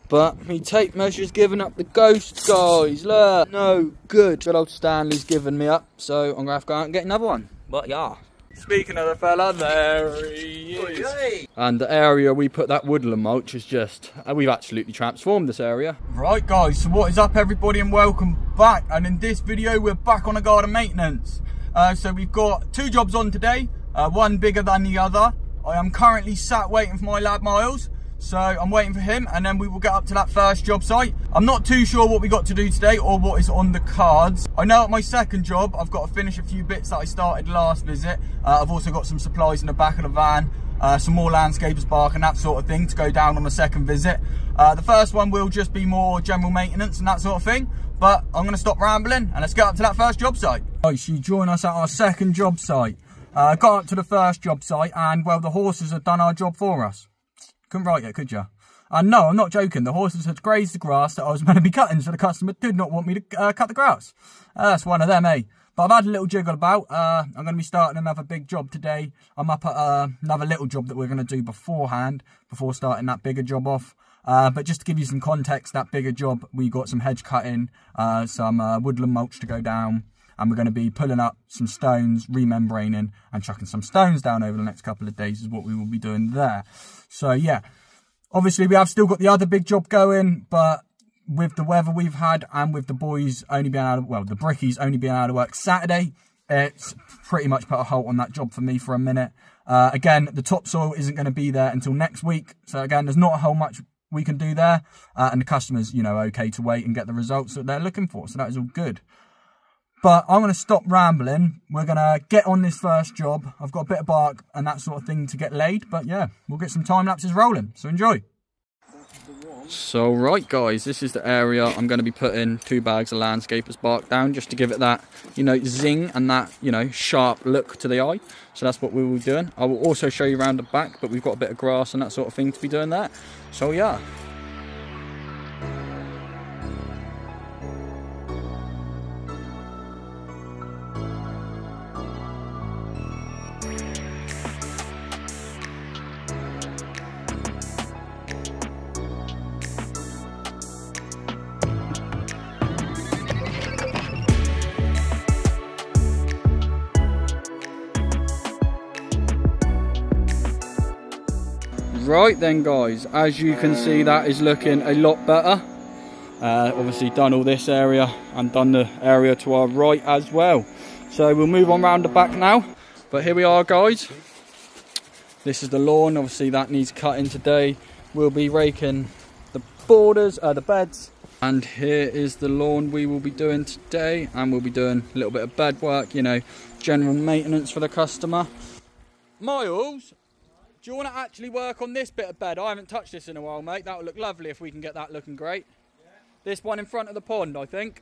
But me tape measure's giving up the ghost, guys. Look, no good. Good old Stanley's giving me up, so I'm gonna have to go out and get another one. But yeah. Speaking of the fella, there he is. And the area we put that woodland mulch is just, we've absolutely transformed this area. Right guys, so what is up everybody and welcome back. And in this video, we're back on a garden maintenance. So we've got 2 jobs on today, one bigger than the other. I am currently sat waiting for my lad Miles. So I'm waiting for him and then we will get up to that first job site. I'm not too sure what we got to do today or what is on the cards. I know at my second job, I've got to finish a few bits that I started last visit. I've also got some supplies in the back of the van, some more landscapers bark and that sort of thing to go down on the second visit. The first one will just be more general maintenance and that sort of thing. But I'm going to stop rambling and let's get up to that first job site. Right, so you join us at our second job site. Got up to the first job site and well, the horses have done our job for us. Couldn't write it, could you? No, I'm not joking. The horses had grazed the grass that I was meant to be cutting, so the customer did not want me to cut the grass. That's one of them, eh? But I've had a little jiggle about. I'm going to be starting another big job today. I'm up at another little job that we're going to do beforehand, before starting that bigger job off. But just to give you some context, that bigger job, we got some hedge cutting, some woodland mulch to go down. And we're going to be pulling up some stones, remembraning and chucking some stones down over the next couple of days is what we will be doing there. So yeah, obviously we have still got the other big job going, but with the weather we've had and with the boys only being able to, well, the brickies only being able to work Saturday, it's pretty much put a halt on that job for me for a minute. Again, the topsoil isn't going to be there until next week. So again, there's not a whole much we can do there. And the customer's, you know, okay to wait and get the results that they're looking for. So that is all good. But I'm going to stop rambling. We're going to get on this first job. I've got a bit of bark and that sort of thing to get laid. But yeah, we'll get some time lapses rolling. So enjoy. So right guys, this is the area I'm going to be putting 2 bags of landscapers bark down just to give it that, you know, zing and that, you know, sharp look to the eye. So that's what we will be doing. I will also show you around the back, but we've got a bit of grass and that sort of thing to be doing there. So yeah. Right then guys, as you can see that is looking a lot better. Obviously done all this area and done the area to our right as well. So we'll move on round the back now. But here we are guys. This is the lawn, obviously that needs cutting today. We'll be raking the borders, the beds. And here is the lawn we will be doing today. And we'll be doing a little bit of bed work, you know, general maintenance for the customer. Miles? Do you want to actually work on this bit of bed? I haven't touched this in a while, mate. That would look lovely if we can get that looking great. Yeah. This one in front of the pond, I think.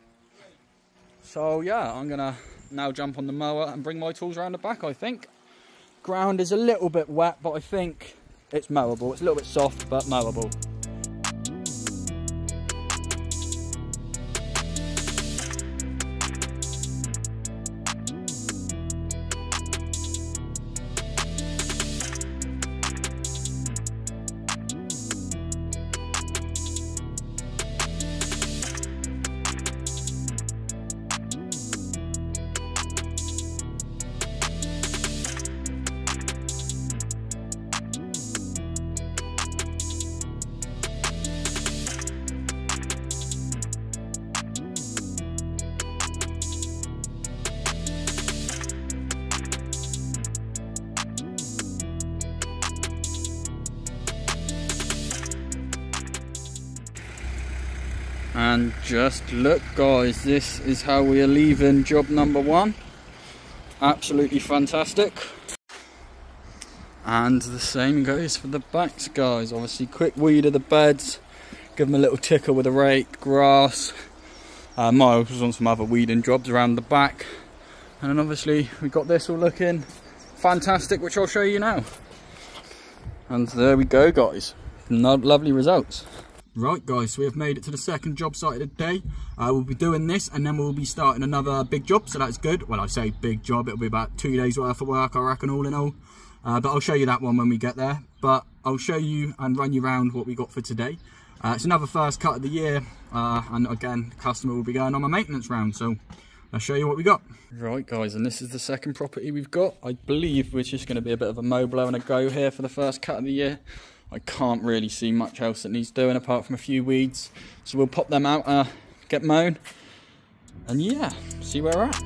So, yeah, I'm going to now jump on the mower and bring my tools around the back, I think. Ground is a little bit wet, but I think it's mowable. It's a little bit soft, but mowable. And just look guys, this is how we are leaving job number 1. Absolutely fantastic. And the same goes for the backs guys. Obviously quick weed of the beds, give them a little ticker with a rake, grass. Miles was on some other weeding jobs around the back. And then obviously we got this all looking fantastic, which I'll show you now. And there we go guys, lovely results. Right guys, so we have made it to the second job site of the day. We'll be doing this and then we'll be starting another big job, so that's good. Well, I say big job, it'll be about 2 days worth of work I reckon, all in all. But I'll show you that one when we get there. But I'll show you and run you around what we got for today. It's another first cut of the year, and again, the customer will be going on my maintenance round, so I'll show you what we got. Right guys, and this is the second property we've got. I believe we're just going to be a bit of a mow blow and a go here for the first cut of the year. I can't really see much else that needs doing apart from a few weeds, so we'll pop them out, get mown, and yeah, see where we're at.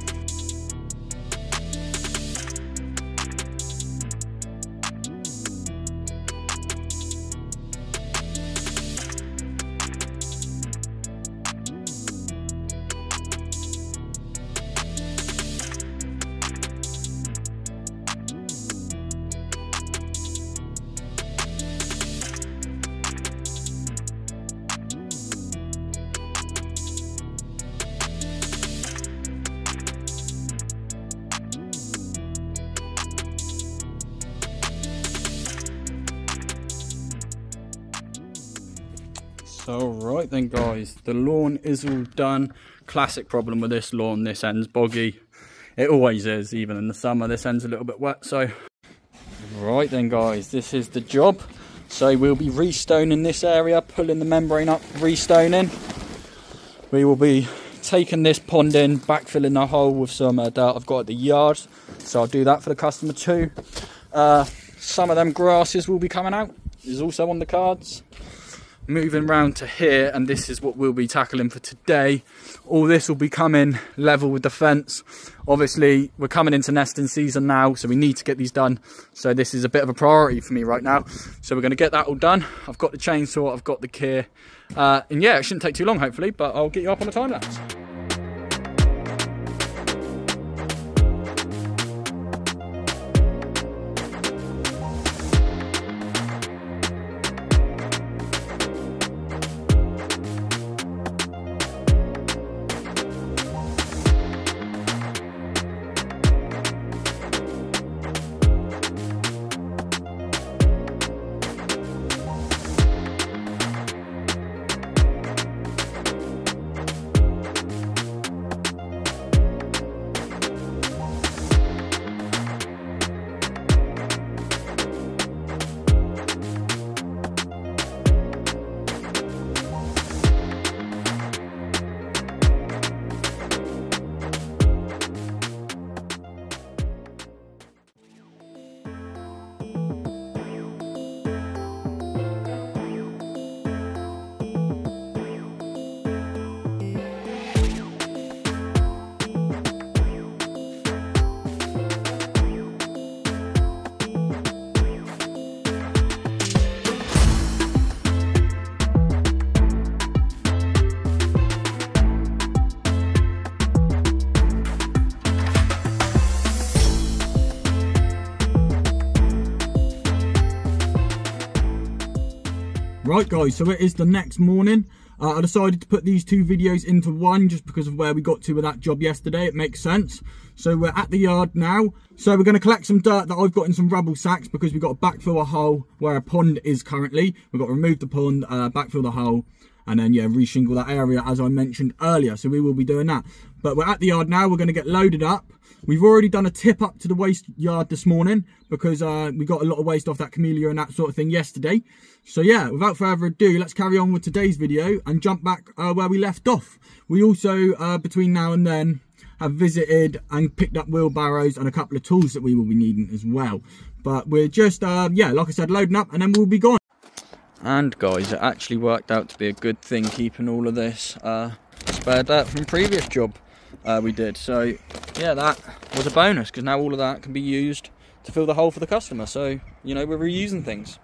So right then guys, the lawn is all done. Classic problem with this lawn, this end's boggy. It always is, even in the summer, this end's a little bit wet. So right then guys, this is the job. So we'll be restoning this area, pulling the membrane up, restoning. We will be taking this pond in, backfilling the hole with some dirt I've got at the yard. So I'll do that for the customer too. Some of them grasses will be coming out, is also on the cards. Moving round to here, and this is what we'll be tackling for today. All this will be coming level with the fence. Obviously we're coming into nesting season now, so we need to get these done, so this is a bit of a priority for me right now. So we're going to get that all done. I've got the chainsaw, I've got the kear, and yeah, it shouldn't take too long hopefully, but I'll get you up on a time lapse. Right guys, so it is the next morning. I decided to put these two videos into one just because of where we got to with that job yesterday. It makes sense. So we're at the yard now. So we're going to collect some dirt that I've got in some rubble sacks because we've got to backfill a hole where a pond is currently. We've got to remove the pond, backfill the hole, and then yeah, reshingle that area as I mentioned earlier. So we will be doing that. But we're at the yard now. We're going to get loaded up. We've already done a tip up to the waste yard this morning because we got a lot of waste off that camellia and that sort of thing yesterday. So yeah, without further ado, let's carry on with today's video and jump back where we left off. We also, between now and then, have visited and picked up wheelbarrows and a couple of tools that we will be needing as well. But we're just, yeah, like I said, loading up and then we'll be gone. And guys, it actually worked out to be a good thing keeping all of this spare dirt from previous job we did. So yeah, that was a bonus because now all of that can be used to fill the hole for the customer. So, you know, we're reusing things.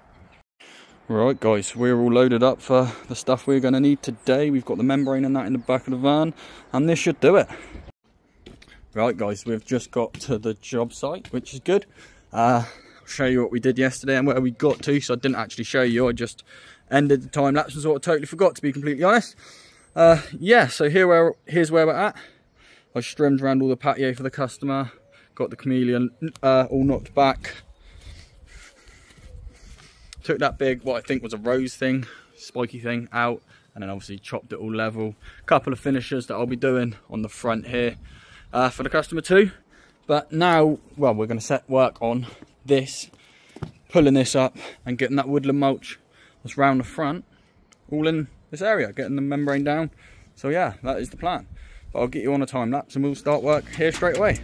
Right guys, we're all loaded up for the stuff we're going to need today. We've got the membrane and that in the back of the van, and this should do it. Right guys, we've just got to the job site, which is good. I'll show you what we did yesterday and where we got to. So I didn't actually show you, I just ended the time lapse and sort of totally forgot, to be completely honest. Yeah, so here's where we're at. I trimmed around all the patio for the customer, got the chameleon all knocked back. Took that big, what I think was a rose thing, spiky thing out, and then obviously chopped it all level. Couple of finishers that I'll be doing on the front here for the customer too. But now, well, we're going to set work on this, pulling this up and getting that woodland mulch that's round the front all in this area, getting the membrane down. So yeah, that is the plan. But I'll get you on a time lapse and we'll start work here straight away.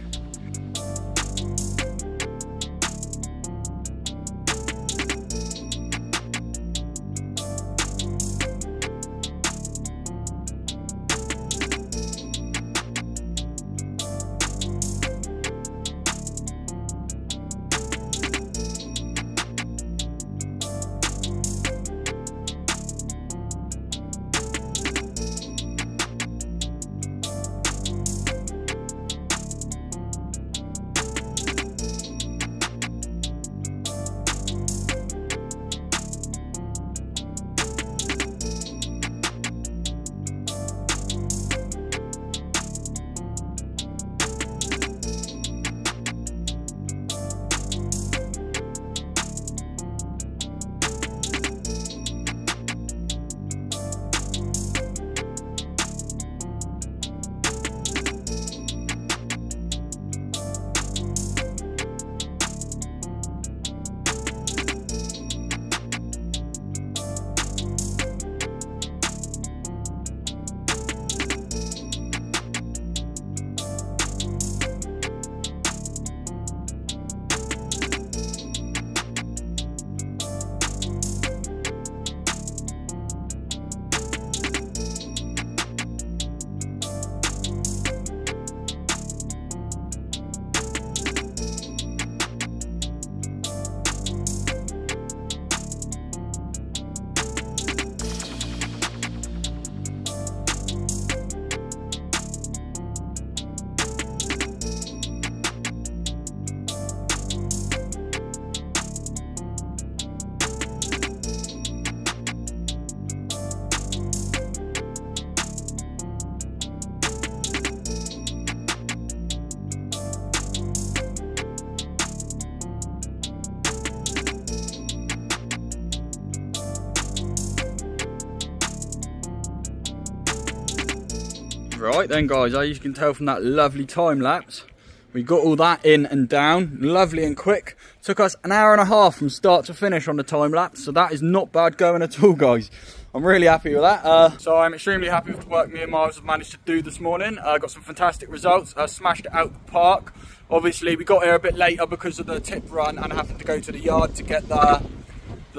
Right then guys, as you can tell from that lovely time lapse, we got all that in and down, lovely and quick. Took us an hour and a half from start to finish on the time lapse, so that is not bad going at all guys. I'm really happy with that. So I'm extremely happy with the work me and Miles have managed to do this morning. Got some fantastic results, smashed it out the park. Obviously we got here a bit later because of the tip run and having to go to the yard to get the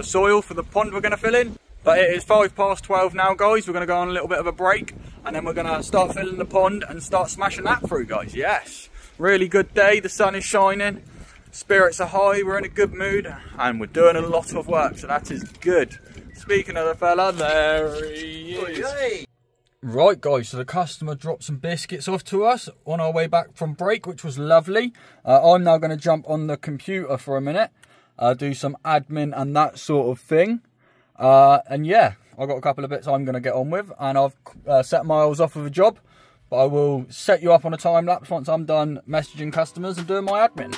soil for the pond we're going to fill in. But it is 12:05 now guys, we're going to go on a little bit of a break and then we're going to start filling the pond and start smashing that through guys, yes. Really good day, the sun is shining, spirits are high, we're in a good mood and we're doing a lot of work, so that is good. Speaking of the fella, there he is. Right guys, so the customer dropped some biscuits off to us on our way back from break, which was lovely. I'm now going to jump on the computer for a minute, do some admin and that sort of thing. And yeah, I've got a couple of bits I'm going to get on with, and I've set Miles off with a job, but I will set you up on a time lapse once I'm done messaging customers and doing my admin.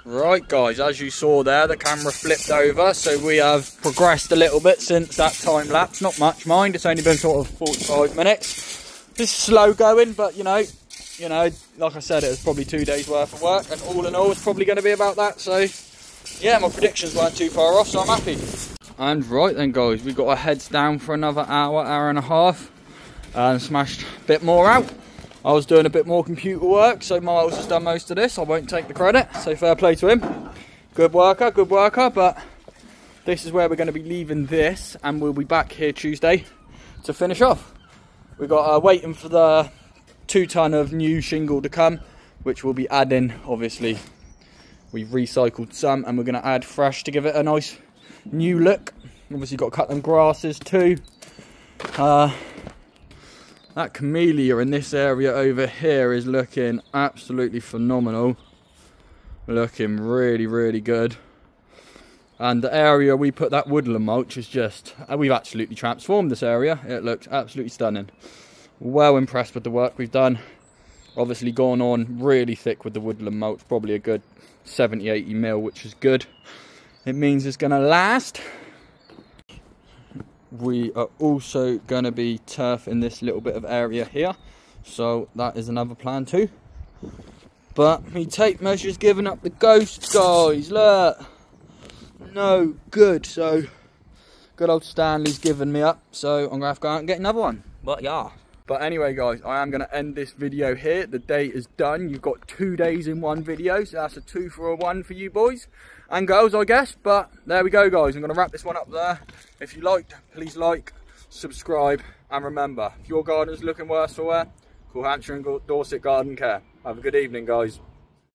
Right guys, as you saw there, the camera flipped over, so we have progressed a little bit since that time lapse. Not much, mind, it's only been sort of 45 minutes. It's slow going, but you know, like I said, it was probably 2 days worth of work, and all in all it's probably going to be about that. So yeah, my predictions weren't too far off, so I'm happy. And right then guys, we got our heads down for another hour and a half and smashed a bit more out. I was doing a bit more computer work, so Miles has done most of this. I won't take the credit, so fair play to him. Good worker, but this is where we're going to be leaving this, and we'll be back here Tuesday to finish off. We've got waiting for the 2 ton of new shingle to come, which we'll be adding. Obviously, we've recycled some, and we're going to add fresh to give it a nice new look. Obviously, got to cut them grasses too. That camellia in this area over here is looking absolutely phenomenal. Looking really, really good. And the area we put that woodland mulch is just, we've absolutely transformed this area. It looks absolutely stunning. Well impressed with the work we've done. Obviously gone on really thick with the woodland mulch, probably a good 70-80 mil, which is good. It means it's going to last. We are also going to be turfing this little bit of area here, so that is another plan too. But me tape measure's giving up the ghost, guys. Look, no good. So good old Stanley's given me up, so I'm gonna have to go out and get another one. But yeah. But anyway, guys, I am going to end this video here. The day is done. You've got 2 days in one video, so that's a 2 for a 1 for you boys and girls, I guess. But there we go, guys. I'm going to wrap this one up there. If you liked, please like, subscribe, and remember, if your garden is looking worse for wear, call Hampshire and Dorset Garden Care. Have a good evening, guys.